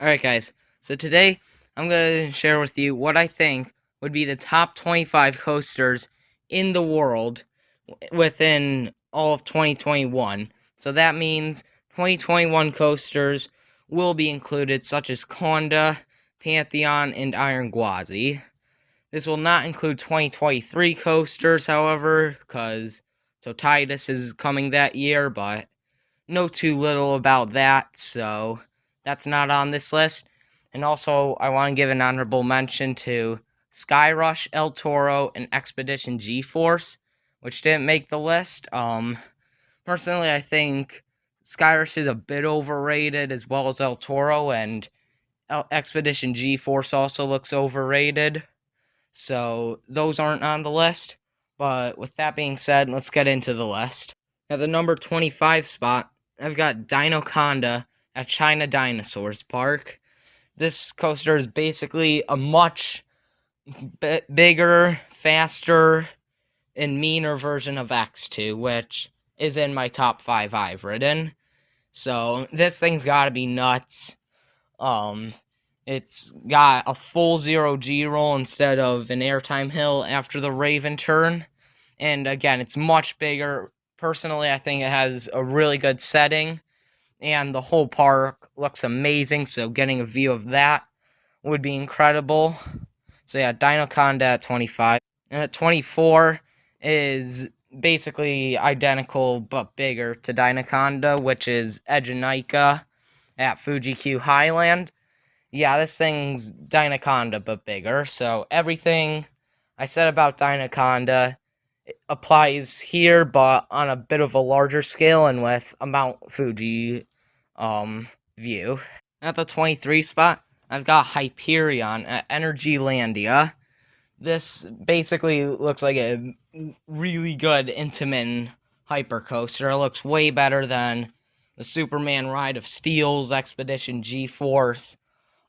Alright guys, so today I'm going to share with you what I think would be the top 25 coasters in the world within all of 2021. So that means 2021 coasters will be included, such as Conda, Pantheon, and Iron Gwazi. This will not include 2023 coasters, however, because Totitus is coming that year, but know too little about that, so that's not on this list. And also, I want to give an honorable mention to Skyrush, El Toro, and Expedition G-Force, which didn't make the list. Personally, I think Skyrush is a bit overrated, as well as El Toro, and Expedition G-Force also looks overrated. So those aren't on the list. But with that being said, let's get into the list. At the number 25 spot, I've got Dinoconda at China Dinosaurs Park. This coaster is basically a much bigger, faster, and meaner version of X2, which is in my top 5 I've ridden. So this thing's gotta be nuts. It's got a full 0G roll instead of an airtime hill after the Raven turn. And again, it's much bigger. Personally, I think it has a really good setting, and the whole park looks amazing, so getting a view of that would be incredible. So yeah, Dinoconda at 25. And at 24 is basically identical but bigger to Dinoconda, which is Egenica at Fuji Q Highland. Yeah, this thing's Dinoconda but bigger, so everything I said about Dinoconda applies here, but on a bit of a larger scale and with a Mount Fuji view. At the 23 spot, I've got Hyperion at Energylandia. This basically looks like a really good Intamin hypercoaster. It looks way better than the Superman Ride of Steel's Expedition G-Force,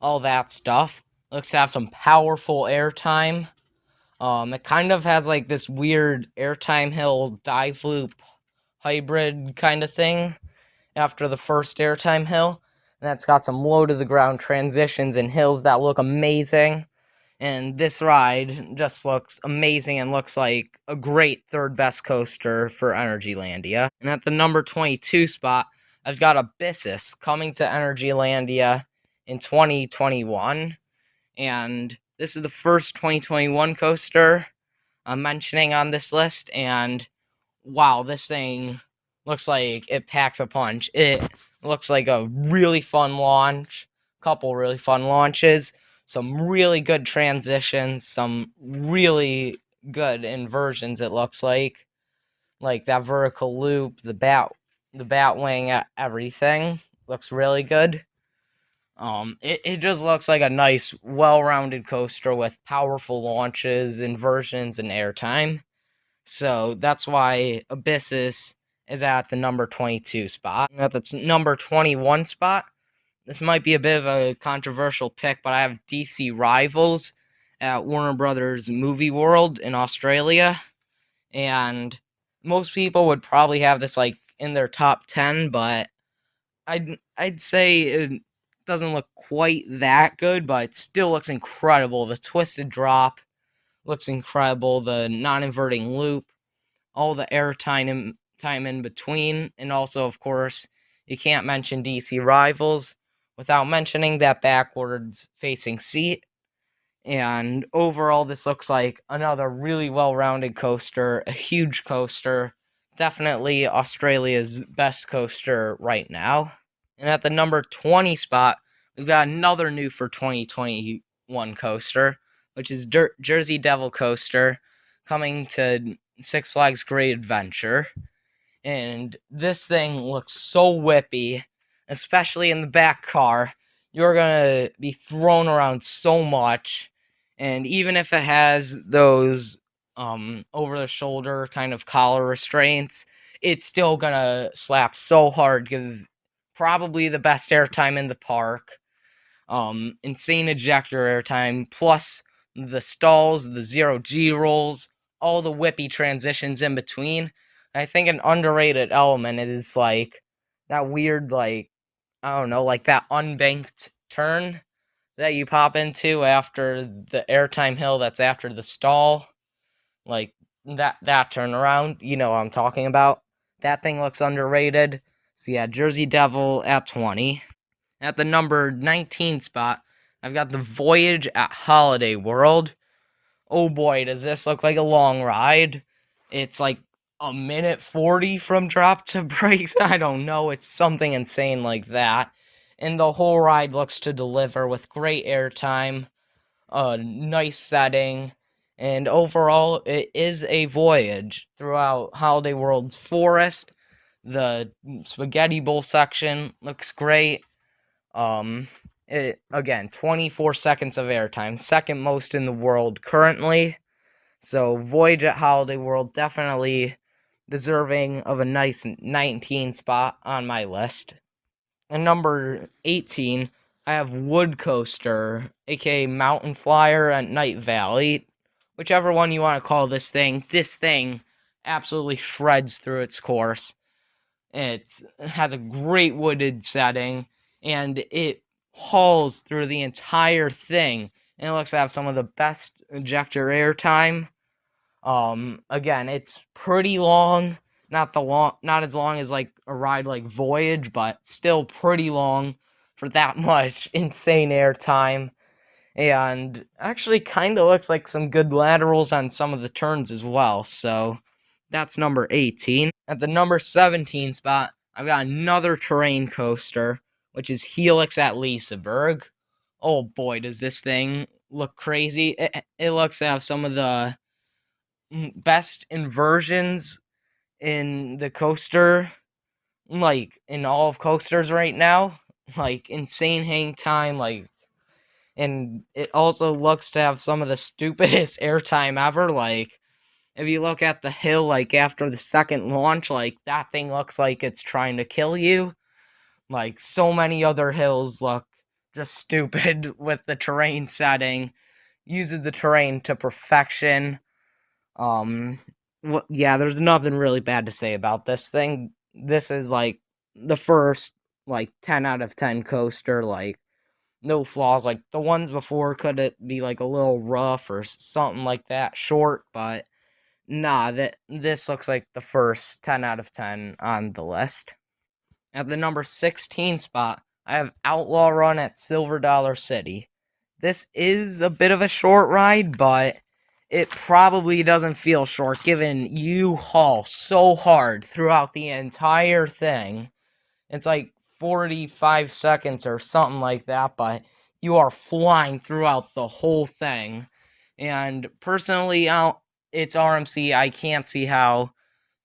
all that stuff. Looks to have some powerful airtime. It kind of has like this weird airtime hill dive loop hybrid kind of thing after the first airtime hill. And that's got some low to the ground transitions and hills that look amazing. And this ride just looks amazing and looks like a great third best coaster for Energylandia. And at the number 22 spot, I've got Abyssus coming to Energylandia in 2021. And this is the first 2021 coaster I'm mentioning on this list. And wow, this thing looks like it packs a punch. It looks like a really fun launch, couple really fun launches, some really good transitions, some really good inversions. It looks like that vertical loop, the bat wing, everything looks really good. It just looks like a nice, well-rounded coaster with powerful launches, inversions, and airtime. So that's why Abyssus is at the number 22 spot. At the number 21 spot, this might be a bit of a controversial pick, but I have DC Rivals at Warner Brothers Movie World in Australia. And most people would probably have this like in their top 10, but I'd say it doesn't look quite that good, but it still looks incredible. The twisted drop looks incredible. The non-inverting loop, all the air time in between, and also, of course, you can't mention DC Rivals without mentioning that backwards facing seat. And overall, this looks like another really well-rounded coaster, a huge coaster, definitely Australia's best coaster right now. And at the number 20 spot, we've got another new for 2021 coaster, which is Jersey Devil Coaster, coming to Six Flags Great Adventure. And this thing looks so whippy, especially in the back car. You're going to be thrown around so much. And even if it has those over the shoulder kind of collar restraints, it's still going to slap so hard, give probably the best airtime in the park. Insane ejector airtime, plus the stalls, the 0G rolls, all the whippy transitions in between. I think an underrated element is like that weird, like, I don't know, like that unbanked turn that you pop into after the airtime hill that's after the stall. Like that turnaround, you know what I'm talking about. That thing looks underrated. So yeah, Jersey Devil at 20. At the number 19 spot, I've got the Voyage at Holiday World. Oh boy, does this look like a long ride. It's like a minute 40 from drop to brakes. I don't know. It's something insane like that. And the whole ride looks to deliver with great airtime, a nice setting, and overall, it is a voyage throughout Holiday World's forest. The Spaghetti Bowl section looks great. It again, 24 seconds of airtime, second most in the world currently. So Voyage at Holiday World definitely deserving of a nice 19 spot on my list. And number 18, I have Wood Coaster, aka Mountain Flyer at Night Valley. Whichever one you want to call this thing. This thing absolutely shreds through its course. It has a great wooded setting, and it hauls through the entire thing. And it looks to have some of the best ejector air time. Again, it's pretty long. Not as long as like a ride like Voyage, but still pretty long for that much insane air time. And actually kind of looks like some good laterals on some of the turns as well. So that's number 18. At the number 17 spot, I've got another terrain coaster, which is Helix at Liseberg. Oh boy, does this thing look crazy. It looks to have some of the best inversions in the coaster, like in all of coasters right now. Like insane hang time, and it also looks to have some of the stupidest airtime ever. Like if you look at the hill, like after the second launch, like that thing looks like it's trying to kill you. Like so many other hills look just stupid with the terrain setting. Uses the terrain to perfection. Um, yeah, there's nothing really bad to say about this thing. This is like the first like 10 out of 10 coaster. Like no flaws. Like the ones before could it be like a little rough or something like that, short, but nah, that this looks like the first 10 out of 10 on the list. At the number 16 spot, I have Outlaw Run at Silver Dollar City. This is a bit of a short ride, but it probably doesn't feel short given you haul so hard throughout the entire thing. It's like 45 seconds or something like that, but you are flying throughout the whole thing. And personally, it's RMC. I can't see how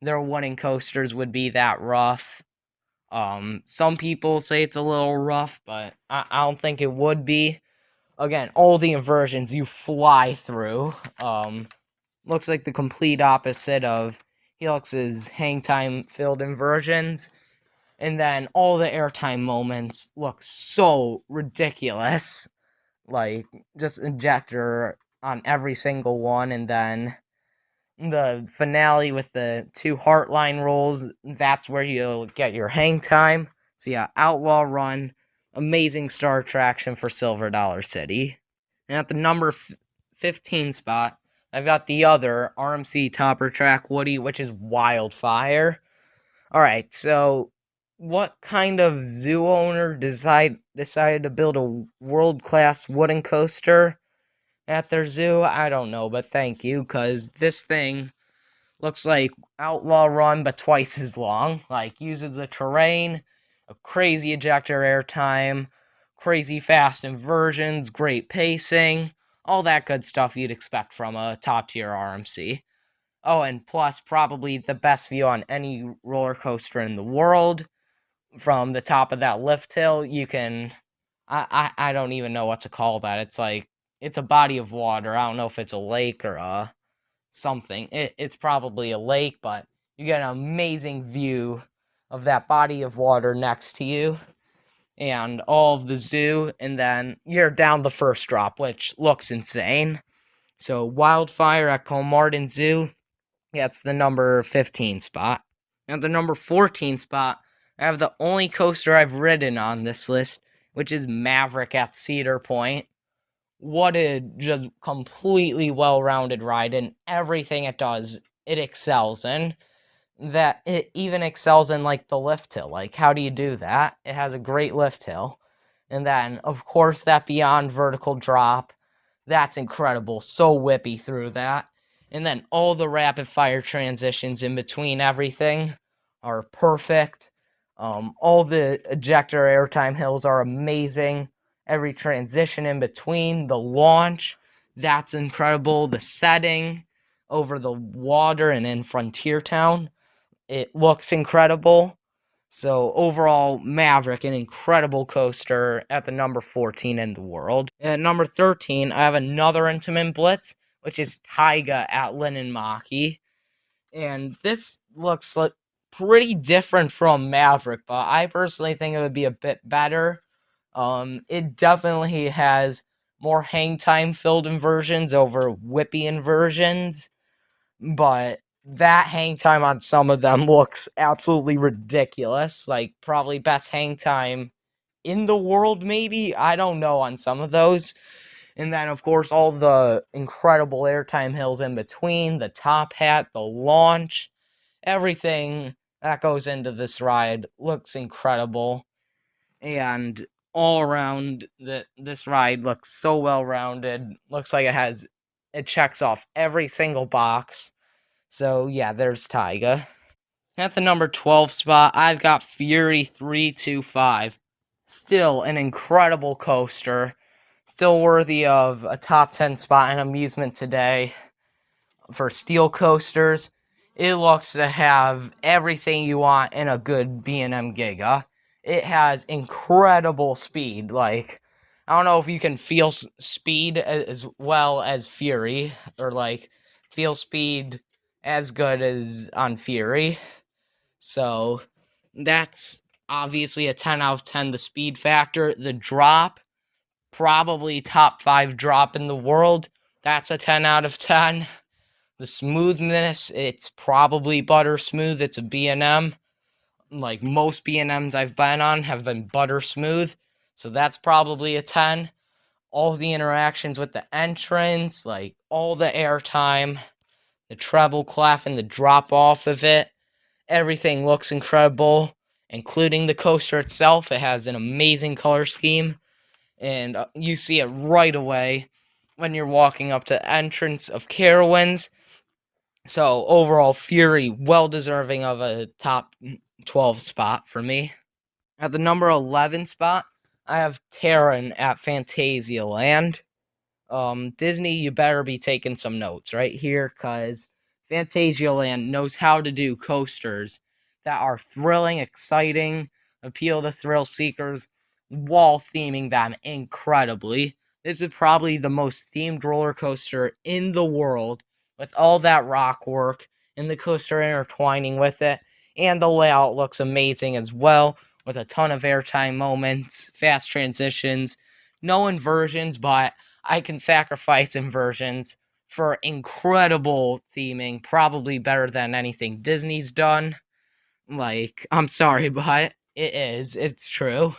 their winning coasters would be that rough. Some people say it's a little rough, but I don't think it would be. Again, all the inversions you fly through. Looks like the complete opposite of Helix's hang time filled inversions. And then all the airtime moments look so ridiculous. Like, just ejector on every single one, and then the finale with the two heartline rolls, that's where you'll get your hang time. So yeah, Outlaw Run, amazing star attraction for Silver Dollar City. And at the number 15 spot, I've got the other RMC topper track Woody, which is Wildfire. Alright, so what kind of zoo owner decided to build a world-class wooden coaster at their zoo? I don't know, but thank you, because this thing looks like Outlaw Run, but twice as long. Like, uses the terrain, a crazy ejector airtime, crazy fast inversions, great pacing, all that good stuff you'd expect from a top-tier RMC. Oh, and plus, probably the best view on any roller coaster in the world. From the top of that lift hill, you can... I don't even know what to call that. It's like, it's a body of water. I don't know if it's a lake or a something. It's probably a lake, but you get an amazing view of that body of water next to you and all of the zoo, and then you're down the first drop, which looks insane. So Wildfire at Colmartin Zoo, that's the number 15 spot. At the number 14 spot, I have the only coaster I've ridden on this list, which is Maverick at Cedar Point. What a just completely well-rounded ride, and everything it does, it excels in. That it even excels in like the lift hill. Like, how do you do that? It has a great lift hill. And then, of course, that beyond vertical drop, that's incredible. So whippy through that. And then all the rapid fire transitions in between everything are perfect. All the ejector airtime hills are amazing. Every transition in between, the launch, that's incredible. The setting over the water and in Frontier Town, it looks incredible. So overall, Maverick, an incredible coaster at the number 14 in the world. And at number 13, I have another Intamin Blitz, which is Taiga at Linnanmaki. And this looks like pretty different from Maverick, but I personally think it would be a bit better. It definitely has more hang time filled inversions over whippy inversions, but that hang time on some of them looks absolutely ridiculous. Like, probably best hang time in the world, maybe? I don't know on some of those. And then, of course, all the incredible airtime hills in between, the top hat, the launch, everything that goes into this ride looks incredible. And all around, this ride looks so well rounded. Looks like it checks off every single box. So yeah, there's Taiga. At the number 12 spot, I've got Fury 325. Still an incredible coaster. Still worthy of a top 10 spot in Amusement Today for steel coasters. It looks to have everything you want in a good B&M Giga. It has incredible speed. Like, I don't know if you can feel speed as well as Fury, or like feel speed as good as on Fury. So that's obviously a 10 out of 10. The speed factor, the drop, probably top 5 drop in the world. That's a 10 out of 10. The smoothness, it's probably butter smooth. It's a B&M. Like, most B&Ms I've been on have been butter smooth. So that's probably a 10. All the interactions with the entrance, like all the airtime, the treble clef and the drop off of it, everything looks incredible, including the coaster itself. It has an amazing color scheme, and you see it right away when you're walking up to entrance of Carowinds. So overall, Fury, well deserving of a top 12 spot for me. At the number 11 spot, I have Terran at Phantasialand. Disney, you better be taking some notes right here, because Phantasialand knows how to do coasters that are thrilling, exciting, appeal to thrill seekers, while theming them incredibly. This is probably the most themed roller coaster in the world, with all that rock work and the coaster intertwining with it, and the layout looks amazing as well, with a ton of airtime moments, fast transitions, no inversions, but I can sacrifice inversions for incredible theming, probably better than anything Disney's done. Like, I'm sorry, but it is. It's true.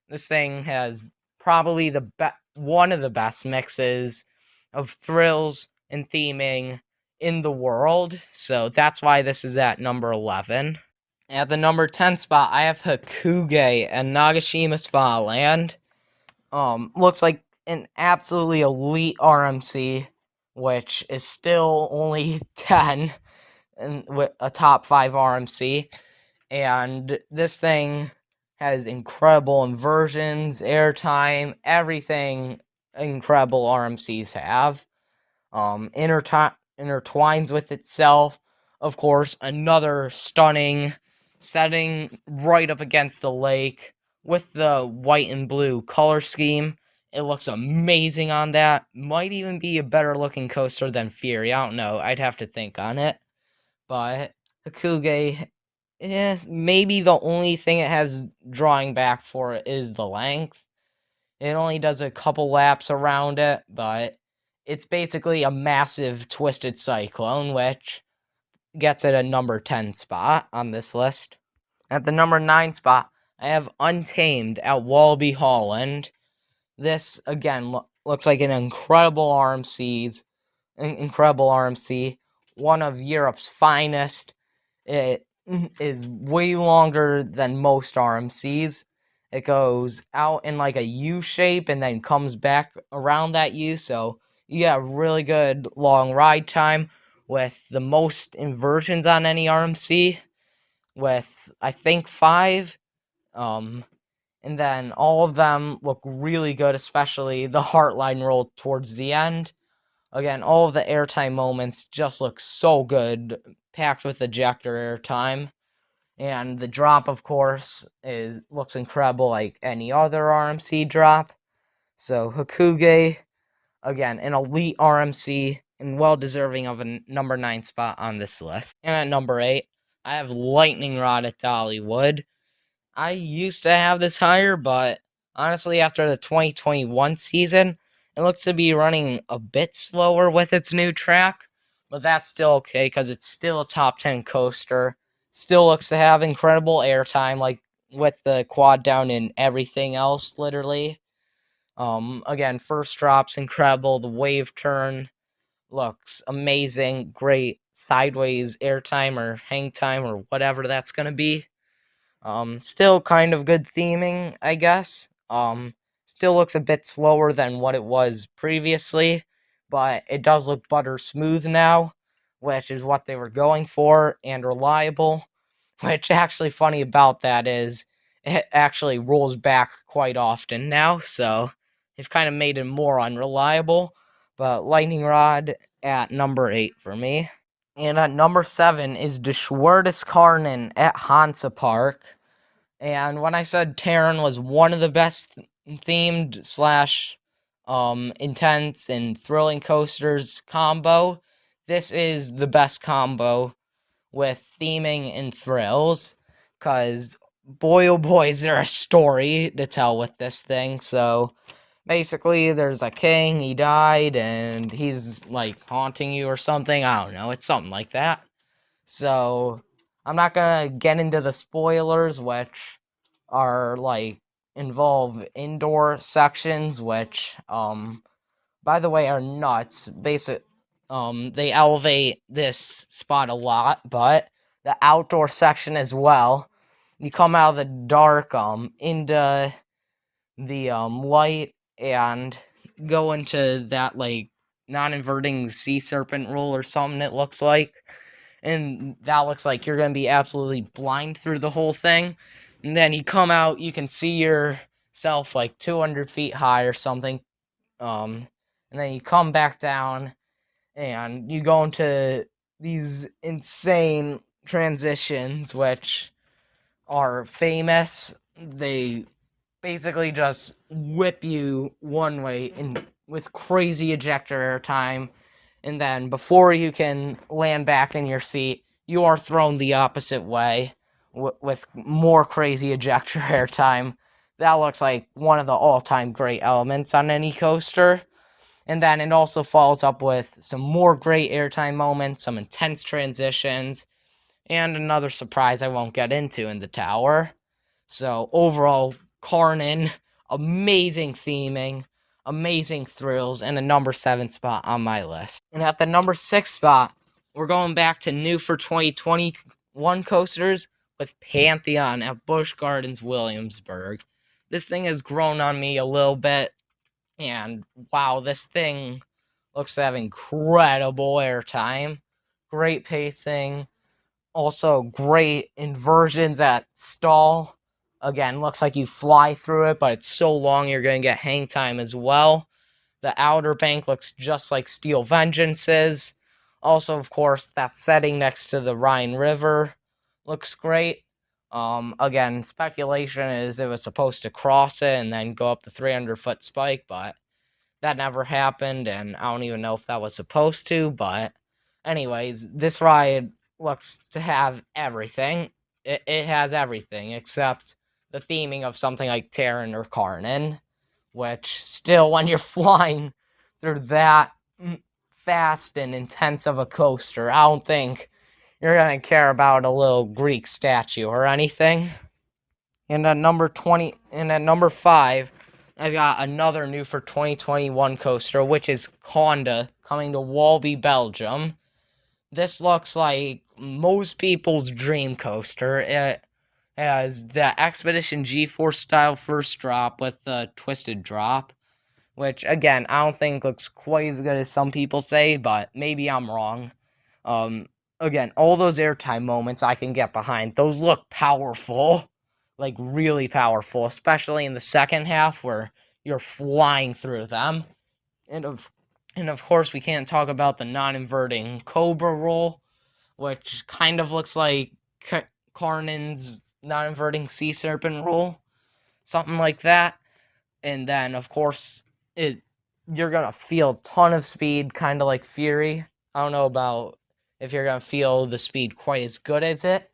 This thing has probably one of the best mixes of thrills and theming in the world. So that's why this is at number 11. At the number 10 spot, I have Hakuge and Nagashima Spa Land. Looks like an absolutely elite RMC, which is still only 10 and with a top 5 RMC. And this thing has incredible inversions, airtime, everything incredible RMCs have. Intertwines with itself. Of course, another stunning setting right up against the lake with the white and blue color scheme. It looks amazing on that. Might even be a better looking coaster than Fury. I don't know. I'd have to think on it. But Hakuge, maybe the only thing it has drawing back for it is the length. It only does a couple laps around it, but it's basically a massive twisted cyclone, which gets it a number 10 spot on this list. At the number 9 spot, I have Untamed at Wallaby Holland. This again looks like an incredible RMC, one of Europe's finest. It is way longer than most RMCs. It goes out in like a U shape and then comes back around that U, so you get a really good long ride time with the most inversions on any RMC, with I think 5. And then all of them look really good, especially the Heartline roll towards the end. Again, all of the airtime moments just look so good, packed with ejector airtime. And the drop, of course, looks incredible like any other RMC drop. So Hakuge, again, an elite RMC and well deserving of a number 9 spot on this list. And at number 8, I have Lightning Rod at Dollywood. I used to have this higher, but honestly, after the 2021 season, it looks to be running a bit slower with its new track. But that's still okay because it's still a top 10 coaster. Still looks to have incredible airtime, like with the quad down and everything else, literally. Again, first drop's incredible. The wave turn looks amazing. Great sideways airtime or hang time or whatever that's gonna be. Still kind of good theming, I guess. Still looks a bit slower than what it was previously, but it does look butter smooth now, which is what they were going for, and reliable. Which actually funny about that is it actually rolls back quite often now, so they've kind of made it more unreliable. But Lightning Rod at number 8 for me. And at number 7 is De Schwertiskarnen at Hansa Park. And when I said Terran was one of the best themed slash intense and thrilling coasters combo, this is the best combo with theming and thrills. Cause boy oh boy is there a story to tell with this thing. So basically there's a king, he died, and he's like haunting you or something. I don't know, it's something like that. So I'm not gonna get into the spoilers, which are like involve indoor sections, which by the way are nuts. They elevate this spot a lot, but the outdoor section as well. You come out of the dark into the light and go into that like non-inverting sea serpent roll or something it looks like, and that looks like you're gonna be absolutely blind through the whole thing. And then you come out, you can see yourself like 200 feet high or something. And then you come back down and you go into these insane transitions, which are famous. They basically just whip you one way in with crazy ejector air time, and then before you can land back in your seat, you are thrown the opposite way with more crazy ejector air time. That looks like one of the all-time great elements on any coaster. And then it also follows up with some more great airtime moments, some intense transitions, and another surprise I won't get into in the tower. So overall, Karnan, amazing theming, amazing thrills, and a number 7 spot on my list. And at the number 6 spot, we're going back to new for 2021 coasters with Pantheon at Busch Gardens Williamsburg. This thing has grown on me a little bit, and wow, this thing looks to have incredible airtime, great pacing, also great inversions at stall. Again, looks like you fly through it, but it's so long you're going to get hang time as well. The outer bank looks just like Steel Vengeance's. Also, of course, that setting next to the Rhine River looks great. Again, speculation is it was supposed to cross it and then go up the 300-foot spike, but that never happened, and I don't even know if that was supposed to, but anyways, this ride looks to have everything. It has everything except the theming of something like Terran or Karnan, which still, when you're flying through that fast and intense of a coaster, I don't think you're gonna care about a little Greek statue or anything. And at number 5, I've got another new for 2021 coaster, which is Conda, coming to Walby, Belgium. This looks like most people's dream coaster. It has the Expedition G-Force style first drop with the twisted drop, which again I don't think looks quite as good as some people say, but maybe I'm wrong. Um, Again, all those airtime moments I can get behind. Those look powerful, like really powerful, especially in the second half where you're flying through them. And of course we can't talk about the non-inverting Cobra roll, which kind of looks like Karnan's non-inverting Sea Serpent roll, something like that. And then of course it you're gonna feel a ton of speed, kind of like Fury. I don't know about if you're gonna feel the speed quite as good as it,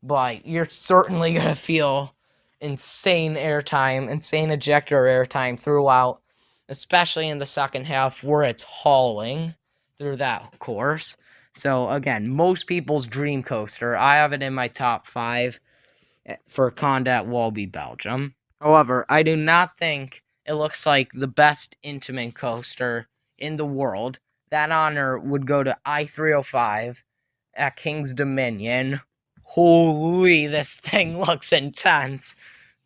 but you're certainly gonna feel insane airtime, insane ejector airtime throughout, especially in the second half where it's hauling through that course. So again, most people's dream coaster. I have it in my top 5 for Conda at Walby, Belgium. However, I do not think it looks like the best Intamin coaster in the world. That honor would go to I-305 at King's Dominion. Holy, this thing looks intense.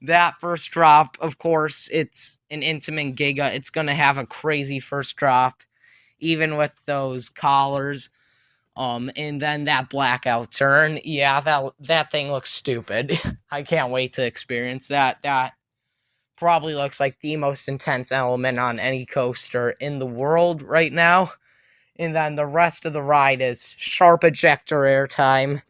That first drop, of course, it's an Intamin Giga. It's going to have a crazy first drop, even with those collars. And then that blackout turn, yeah, that thing looks stupid. I can't wait to experience that. That probably looks like the most intense element on any coaster in the world right now. And then the rest of the ride is sharp ejector airtime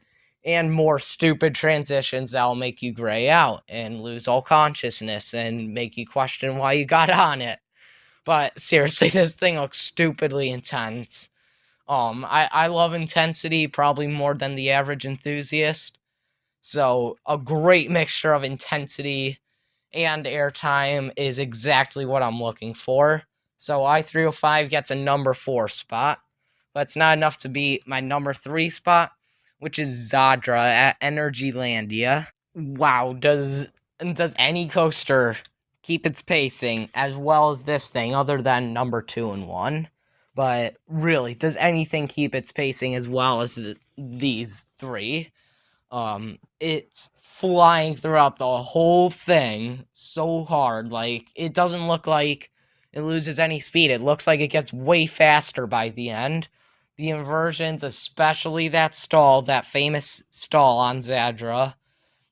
and more stupid transitions that'll make you gray out and lose all consciousness and make you question why you got on it. But seriously, this thing looks stupidly intense. I love intensity probably more than the average enthusiast. So a great mixture of intensity and airtime is exactly what I'm looking for. So I-305 gets a number 4 spot, but it's not enough to beat my number 3 spot, which is Zadra at Energylandia. Wow, does any coaster keep its pacing as well as this thing, other than number 2 and 1? But really, does anything keep its pacing as well as these 3? It's flying throughout the whole thing so hard. Like, it doesn't look like it loses any speed. It looks like it gets way faster by the end. The inversions, especially that stall, that famous stall on Zadra,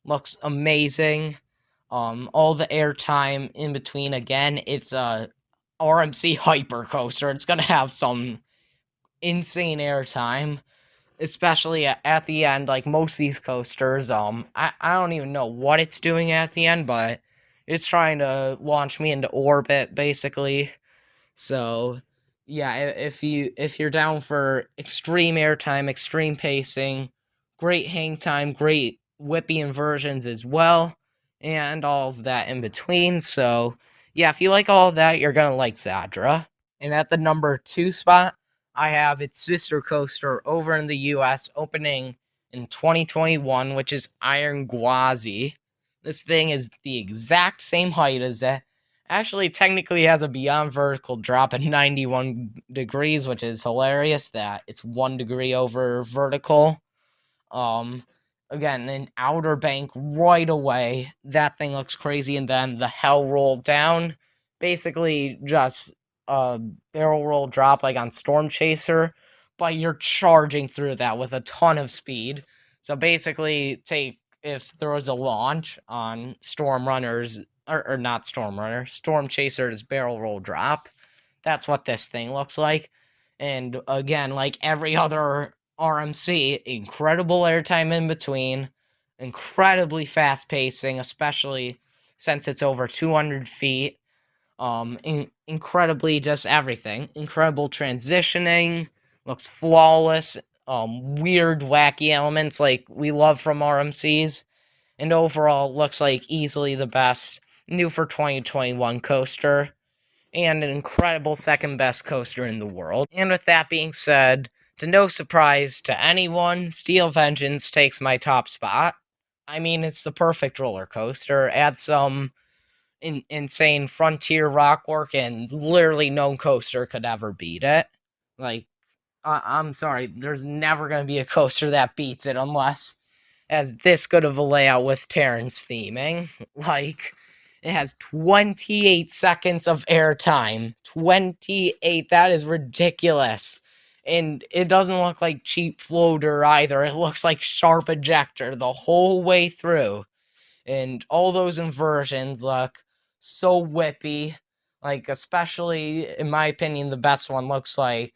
looks amazing. All the airtime in between, again, it's a RMC hyper coaster. It's gonna have some insane airtime, especially at the end. Like most of these coasters, I don't even know what it's doing at the end, but it's trying to launch me into orbit, basically. So, yeah, if you're down for extreme airtime, extreme pacing, great hang time, great whippy inversions as well, and all of that in between. So, yeah, if you like all of that, you're gonna like Zadra. And at the number 2 spot, I have its sister coaster over in the US opening in 2021, which is Iron Gwazi. This thing is the exact same height as that. Actually, technically has a beyond vertical drop at 91 degrees, which is hilarious that it's 1 degree over vertical. Um, Again, an outer bank right away. That thing looks crazy, and then the hell roll down. Basically, just a barrel roll drop like on Storm Chaser, but you're charging through that with a ton of speed. So basically, take if there was a launch on Storm Runners, or not Storm Runner, Storm Chaser's barrel roll drop. That's what this thing looks like. And again, like every other RMC, incredible airtime in between, incredibly fast pacing, especially since it's over 200 feet. Incredibly just everything. Incredible transitioning, looks flawless. Weird, wacky elements like we love from RMCs, and overall looks like easily the best new for 2021 coaster and an incredible second best coaster in the world. And with that being said, to no surprise to anyone, Steel Vengeance takes my top spot. I mean, it's the perfect roller coaster. Add some insane frontier rock work, and literally no coaster could ever beat it. Like, I'm sorry, there's never going to be a coaster that beats it unless has this good of a layout with Terran's theming. Like, it has 28 seconds of airtime. 28. That is ridiculous. And it doesn't look like cheap floater either. It looks like sharp ejector the whole way through. And all those inversions look so whippy. Like, especially, in my opinion, the best one looks like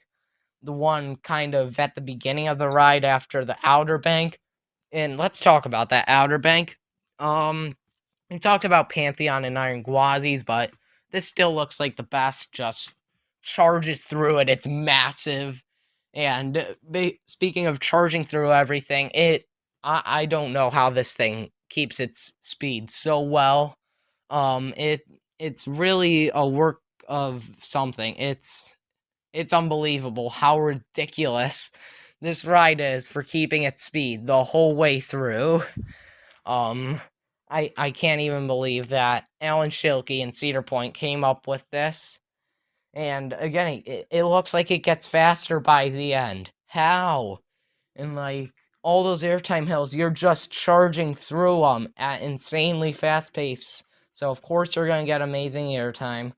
the one kind of at the beginning of the ride after the Outer Bank. And let's talk about that Outer Bank. We talked about Pantheon and Iron Guazis, but this still looks like the best. Just charges through it. It's massive. And speaking of charging through everything, I don't know how this thing keeps its speed so well. It's really a work of something. It's unbelievable how ridiculous this ride is for keeping its speed the whole way through. Um, I can't even believe that Alan Schilke and Cedar Point came up with this. And again, it looks like it gets faster by the end. How? And like all those airtime hills, you're just charging through them at insanely fast pace. So of course you're gonna get amazing airtime.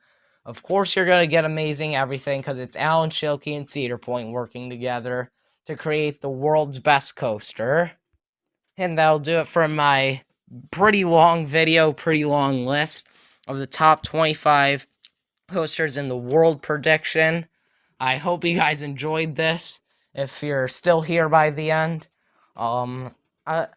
Of course you're gonna get amazing everything because it's Alan Schilke and Cedar Point working together to create the world's best coaster. And that'll do it for my pretty long video, pretty long list of the top 25 coasters in the world prediction. I hope you guys enjoyed this. If you're still here by the end, um, I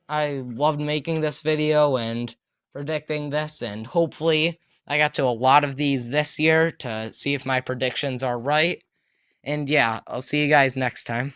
I loved making this video and predicting this, and hopefully I got to a lot of these this year to see if my predictions are right. And yeah, I'll see you guys next time.